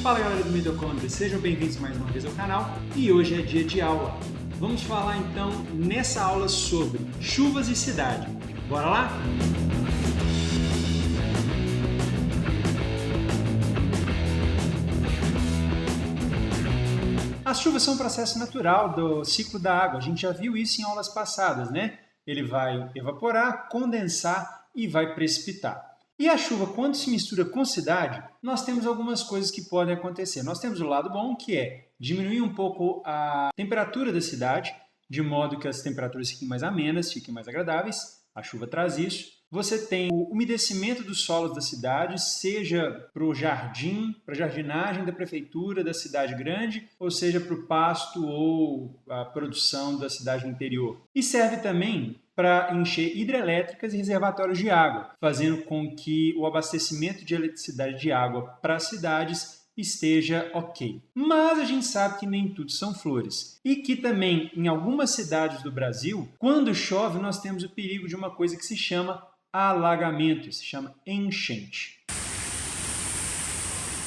Fala galera do Mitocôndria, sejam bem-vindos mais uma vez ao canal e hoje é dia de aula. Vamos falar então nessa aula sobre chuvas e cidade. Bora lá? As chuvas são um processo natural do ciclo da água, a gente já viu isso em aulas passadas, né? Ele vai evaporar, condensar e vai precipitar. E a chuva, quando se mistura com cidade, nós temos algumas coisas que podem acontecer. Nós temos o lado bom, que é diminuir um pouco a temperatura da cidade, de modo que as temperaturas fiquem mais amenas, fiquem mais agradáveis. A chuva traz isso. Você tem o umedecimento dos solos da cidade, seja para o jardim, para a jardinagem da prefeitura da cidade grande, ou seja para o pasto ou a produção da cidade interior. E serve também para encher hidrelétricas e reservatórios de água, fazendo com que o abastecimento de eletricidade de água para as cidades esteja ok. Mas a gente sabe que nem tudo são flores. E que também, em algumas cidades do Brasil, quando chove, nós temos o perigo de uma coisa que se chama alagamento, se chama enchente.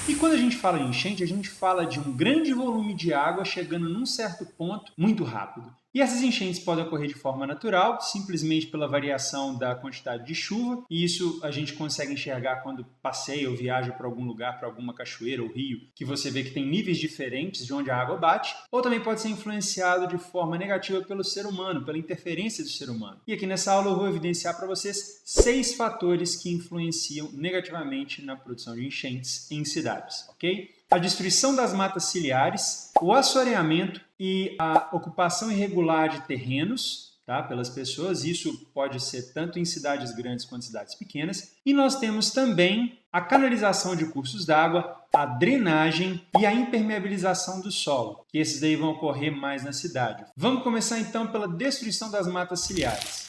E quando a gente fala em enchente, a gente fala de um grande volume de água chegando num certo ponto muito rápido. E essas enchentes podem ocorrer de forma natural, simplesmente pela variação da quantidade de chuva, e isso a gente consegue enxergar quando passeia ou viaja para algum lugar, para alguma cachoeira ou rio, que você vê que tem níveis diferentes de onde a água bate, ou também pode ser influenciado de forma negativa pelo ser humano, pela interferência do ser humano. E aqui nessa aula eu vou evidenciar para vocês 6 fatores que influenciam negativamente na produção de enchentes em cidades, ok? A destruição das matas ciliares, o assoreamento e a ocupação irregular de terrenos, tá, pelas pessoas. Isso pode ser tanto em cidades grandes quanto em cidades pequenas. E nós temos também a canalização de cursos d'água, a drenagem e a impermeabilização do solo, que esses daí vão ocorrer mais na cidade. Vamos começar então pela destruição das matas ciliares.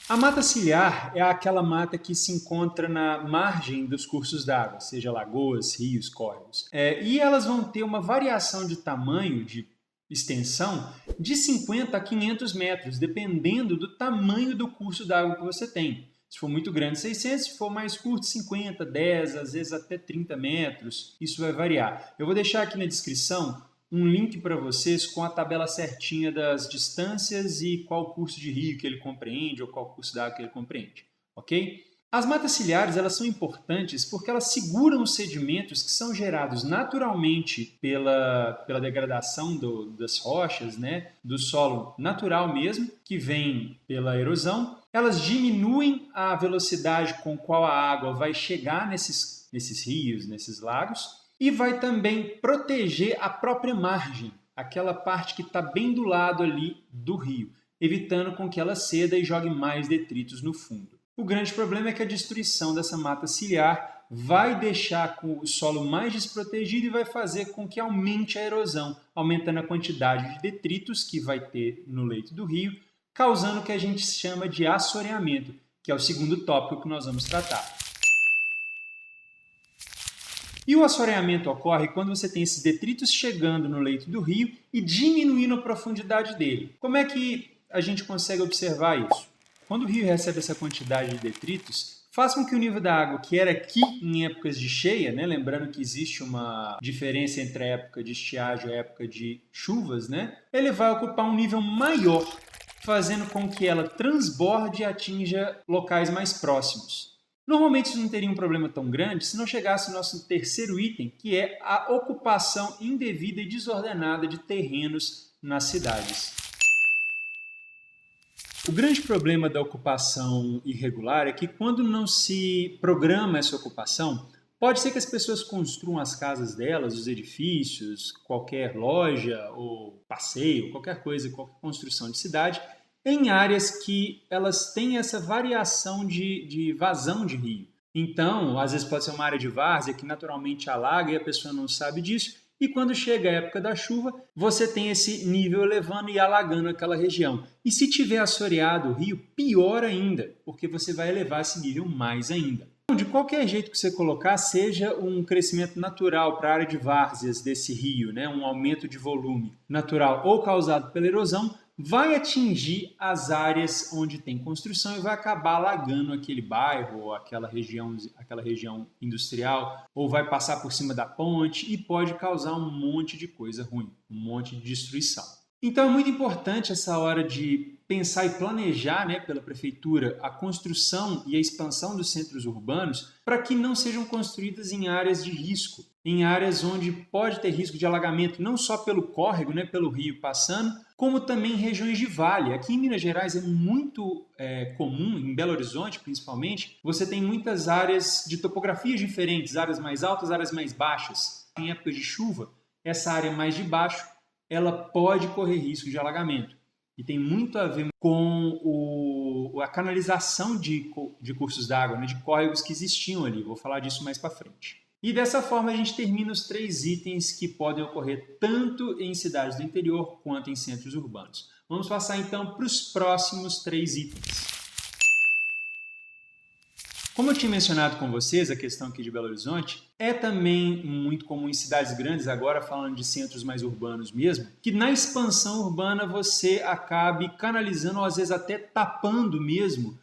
A mata ciliar é aquela mata que se encontra na margem dos cursos d'água, seja lagoas, rios, córregos. E elas vão ter uma variação de tamanho, de extensão, de 50 a 500 metros, dependendo do tamanho do curso d'água que você tem. Se for muito grande, 600, se for mais curto, 50, 10, às vezes até 30 metros, isso vai variar. Eu vou deixar aqui na descrição um link para vocês com a tabela certinha das distâncias e qual curso de rio que ele compreende ou qual curso d'água que ele compreende, ok? As matas ciliares elas são importantes porque elas seguram os sedimentos que são gerados naturalmente pela degradação das rochas, né? Do solo natural mesmo, que vem pela erosão. Elas diminuem a velocidade com qual a água vai chegar nesses rios, nesses lagos, e vai também proteger a própria margem, aquela parte que está bem do lado ali do rio, evitando com que ela ceda e jogue mais detritos no fundo. O grande problema é que a destruição dessa mata ciliar vai deixar o solo mais desprotegido e vai fazer com que aumente a erosão, aumentando a quantidade de detritos que vai ter no leito do rio, causando o que a gente chama de assoreamento, que é o segundo tópico que nós vamos tratar. E o assoreamento ocorre quando você tem esses detritos chegando no leito do rio e diminuindo a profundidade dele. Como é que a gente consegue observar isso? Quando o rio recebe essa quantidade de detritos, faz com que o nível da água, que era aqui em épocas de cheia, né? Lembrando que existe uma diferença entre a época de estiagem e a época de chuvas, né? Ele vai ocupar um nível maior, fazendo com que ela transborde e atinja locais mais próximos. Normalmente isso não teria um problema tão grande se não chegasse o nosso terceiro item, que é a ocupação indevida e desordenada de terrenos nas cidades. O grande problema da ocupação irregular é que quando não se programa essa ocupação, pode ser que as pessoas construam as casas delas, os edifícios, qualquer loja ou passeio, qualquer coisa, qualquer construção de cidade, em áreas que elas têm essa variação de vazão de rio. Então, às vezes pode ser uma área de várzea que naturalmente alaga e a pessoa não sabe disso, e quando chega a época da chuva, você tem esse nível elevando e alagando aquela região. E se tiver assoreado o rio, pior ainda, porque você vai elevar esse nível mais ainda. De qualquer jeito que você colocar, seja um crescimento natural para a área de várzeas desse rio, né, um aumento de volume natural ou causado pela erosão, vai atingir as áreas onde tem construção e vai acabar alagando aquele bairro ou aquela região industrial, ou vai passar por cima da ponte e pode causar um monte de coisa ruim, um monte de destruição. Então é muito importante essa hora de pensar e planejar, né, pela prefeitura a construção e a expansão dos centros urbanos para que não sejam construídas em áreas de risco, em áreas onde pode ter risco de alagamento não só pelo córrego, né, pelo rio passando, como também em regiões de vale. Aqui em Minas Gerais é muito comum, em Belo Horizonte principalmente, você tem muitas áreas de topografias diferentes, áreas mais altas, áreas mais baixas. Em épocas de chuva, essa área mais de baixo ela pode correr risco de alagamento. E tem muito a ver com a canalização de cursos d'água, né, de córregos que existiam ali. Vou falar disso mais para frente. E dessa forma a gente termina os 3 itens que podem ocorrer tanto em cidades do interior quanto em centros urbanos. Vamos passar então para os próximos 3 itens. Como eu tinha mencionado com vocês, a questão aqui de Belo Horizonte, é também muito comum em cidades grandes, agora falando de centros mais urbanos mesmo, que na expansão urbana você acabe canalizando ou às vezes até tapando mesmo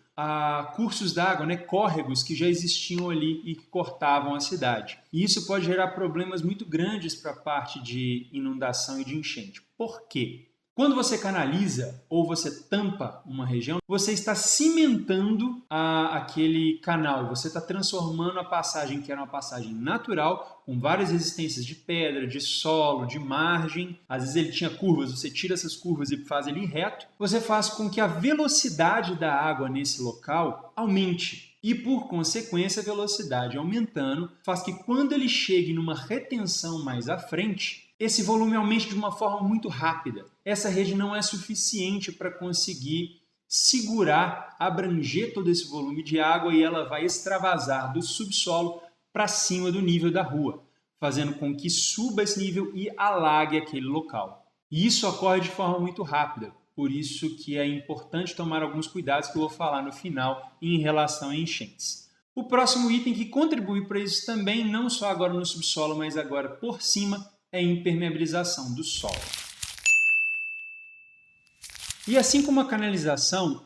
cursos d'água, né, córregos que já existiam ali e que cortavam a cidade. E isso pode gerar problemas muito grandes para a parte de inundação e de enchente. Por quê? Quando você canaliza ou você tampa uma região, você está cimentando aquele canal, você está transformando a passagem, que era uma passagem natural, com várias resistências de pedra, de solo, de margem. Às vezes ele tinha curvas, você tira essas curvas e faz ele reto. Você faz com que a velocidade da água nesse local aumente. E, por consequência, a velocidade aumentando faz que quando ele chegue numa retenção mais à frente, esse volume aumente de uma forma muito rápida. Essa rede não é suficiente para conseguir segurar, abranger todo esse volume de água e ela vai extravasar do subsolo para cima do nível da rua, fazendo com que suba esse nível e alague aquele local. E isso ocorre de forma muito rápida, por isso que é importante tomar alguns cuidados que eu vou falar no final em relação a enchentes. O próximo item que contribui para isso também, não só agora no subsolo, mas agora por cima, é a impermeabilização do solo. E assim como a canalização,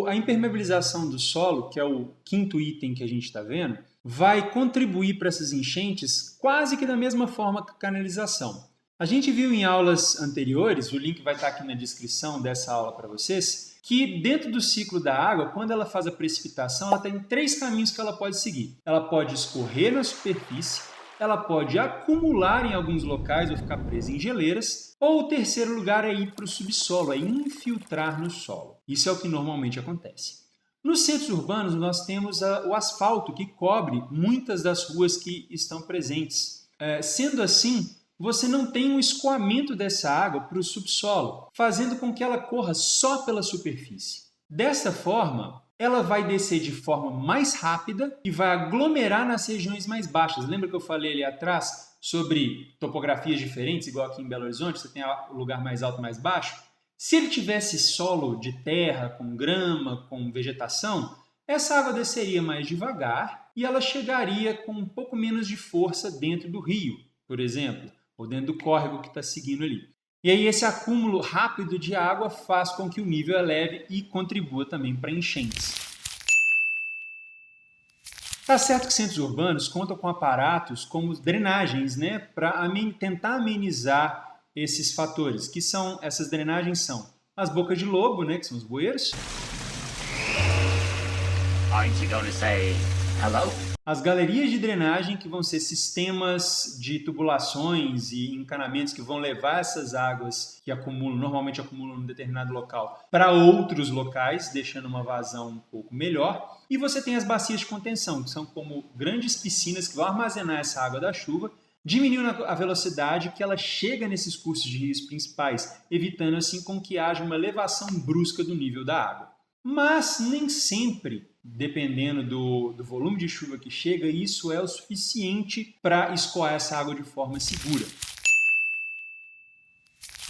a impermeabilização do solo, que é o 5º item que a gente está vendo, vai contribuir para essas enchentes quase que da mesma forma que a canalização. A gente viu em aulas anteriores, o link vai estar aqui na descrição dessa aula para vocês, que dentro do ciclo da água, quando ela faz a precipitação, ela tem 3 caminhos que ela pode seguir. Ela pode escorrer na superfície, ela pode acumular em alguns locais ou ficar presa em geleiras, ou o terceiro lugar é ir para o subsolo, é infiltrar no solo. Isso é o que normalmente acontece. Nos centros urbanos, nós temos o asfalto, que cobre muitas das ruas que estão presentes. Sendo assim, você não tem um escoamento dessa água para o subsolo, fazendo com que ela corra só pela superfície. Dessa forma, ela vai descer de forma mais rápida e vai aglomerar nas regiões mais baixas. Lembra que eu falei ali atrás sobre topografias diferentes, igual aqui em Belo Horizonte, você tem o lugar mais alto e mais baixo? Se ele tivesse solo de terra, com grama, com vegetação, essa água desceria mais devagar e ela chegaria com um pouco menos de força dentro do rio, por exemplo, ou dentro do córrego que está seguindo ali. E aí esse acúmulo rápido de água faz com que o nível eleve e contribua também para enchentes. Tá certo que centros urbanos contam com aparatos como drenagens, né, para tentar amenizar esses fatores, que são, essas drenagens são as bocas de lobo, né, que são os bueiros. Aren't you gonna say hello? As galerias de drenagem, que vão ser sistemas de tubulações e encanamentos que vão levar essas águas que normalmente acumulam em um determinado local para outros locais, deixando uma vazão um pouco melhor. E você tem as bacias de contenção, que são como grandes piscinas que vão armazenar essa água da chuva, diminuindo a velocidade que ela chega nesses cursos de rios principais, evitando assim com que haja uma elevação brusca do nível da água. Mas nem sempre, dependendo do volume de chuva que chega, isso é o suficiente para escoar essa água de forma segura.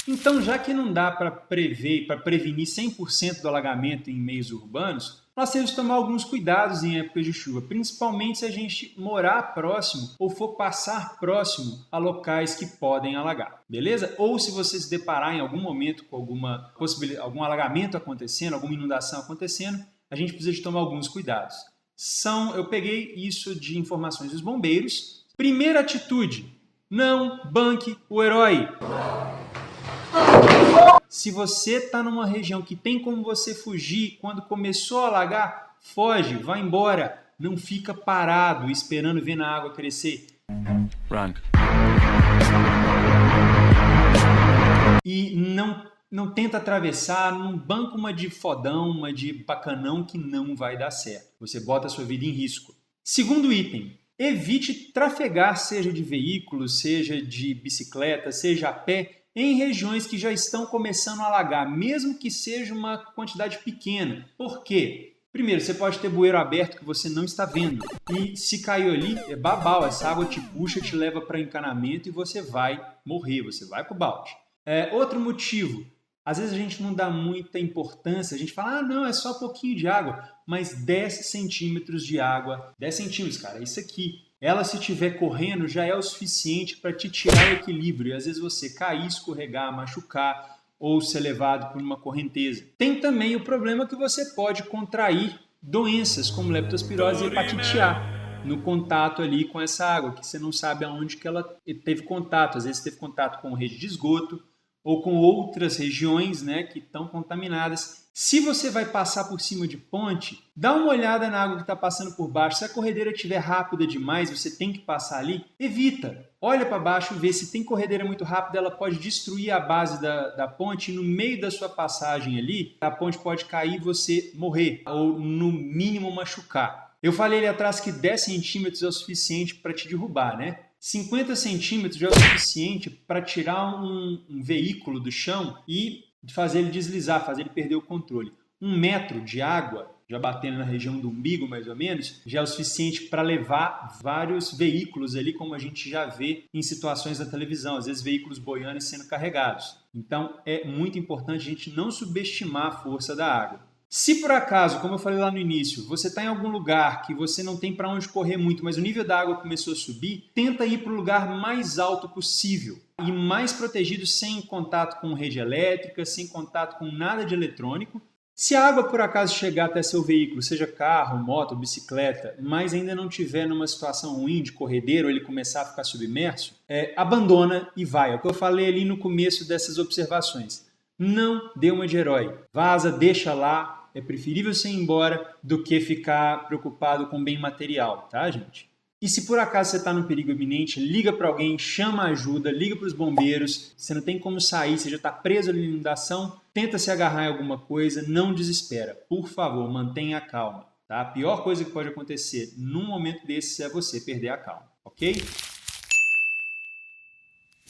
Então, já que não dá para prevenir 100% do alagamento em meios urbanos, nós temos que tomar alguns cuidados em épocas de chuva, principalmente se a gente morar próximo ou for passar próximo a locais que podem alagar, beleza? Ou se você se deparar em algum momento com alguma possibilidade, algum alagamento acontecendo, alguma inundação acontecendo, a gente precisa de tomar alguns cuidados. Eu peguei isso de informações dos bombeiros. Primeira atitude, não banque o herói. Se você está numa região que tem como você fugir, quando começou a alagar, foge, vai embora. Não fica parado esperando ver na água crescer. Run. E não tenta atravessar, não banca uma de fodão, uma de bacanão que não vai dar certo. Você bota a sua vida em risco. Segundo item, evite trafegar, seja de veículos, seja de bicicleta, seja a pé, em regiões que já estão começando a alagar, mesmo que seja uma quantidade pequena. Por quê? Primeiro, você pode ter bueiro aberto que você não está vendo. E se caiu ali, é babau, essa água te puxa, te leva para encanamento e você vai morrer, você vai para o balde. Outro motivo, às vezes a gente não dá muita importância, a gente fala, não, é só um pouquinho de água, mas 10 centímetros de água, 10 centímetros, cara, é isso aqui. Ela, se estiver correndo, já é o suficiente para te tirar o equilíbrio. E às vezes você cair, escorregar, machucar ou ser levado por uma correnteza. Tem também o problema que você pode contrair doenças como leptospirose e hepatite A no contato ali com essa água, que você não sabe aonde que ela teve contato. Às vezes teve contato com rede de esgoto ou com outras regiões, né, que estão contaminadas. Se você vai passar por cima de ponte, dá uma olhada na água que está passando por baixo. Se a corredeira estiver rápida demais, você tem que passar ali, evita. Olha para baixo, vê se tem corredeira muito rápida, ela pode destruir a base da ponte e no meio da sua passagem ali, a ponte pode cair e você morrer, ou no mínimo machucar. Eu falei ali atrás que 10 centímetros é o suficiente para te derrubar, né? 50 centímetros já é o suficiente para tirar um veículo do chão e fazer ele deslizar, fazer ele perder o controle. 1 metro de água, já batendo na região do umbigo mais ou menos, já é o suficiente para levar vários veículos ali, como a gente já vê em situações da televisão, às vezes veículos boiando e sendo carregados. Então é muito importante a gente não subestimar a força da água. Se por acaso, como eu falei lá no início, você está em algum lugar que você não tem para onde correr muito, mas o nível da água começou a subir, tenta ir para o lugar mais alto possível e mais protegido, sem contato com rede elétrica, sem contato com nada de eletrônico. Se a água por acaso chegar até seu veículo, seja carro, moto, bicicleta, mas ainda não estiver numa situação ruim de corredeira ou ele começar a ficar submerso, abandona e vai. É o que eu falei ali no começo dessas observações. Não dê uma de herói. Vaza, deixa lá. É preferível você ir embora do que ficar preocupado com bem material, tá, gente? E se por acaso você está num perigo iminente, liga para alguém, chama ajuda, liga para os bombeiros. Você não tem como sair, você já está preso ali na inundação, tenta se agarrar em alguma coisa, não desespera. Por favor, mantenha a calma. Tá? A pior coisa que pode acontecer num momento desses é você perder a calma, ok?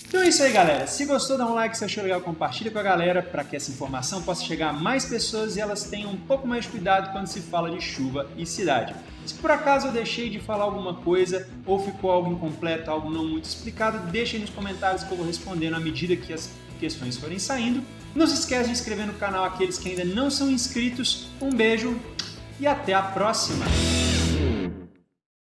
Então é isso aí, galera. Se gostou, dá um like, se achou legal, compartilha com a galera para que essa informação possa chegar a mais pessoas e elas tenham um pouco mais de cuidado quando se fala de chuva e cidade. Se por acaso eu deixei de falar alguma coisa ou ficou algo incompleto, algo não muito explicado, deixa aí nos comentários que eu vou respondendo à medida que as questões forem saindo. Não se esqueça de inscrever no canal aqueles que ainda não são inscritos. Um beijo e até a próxima!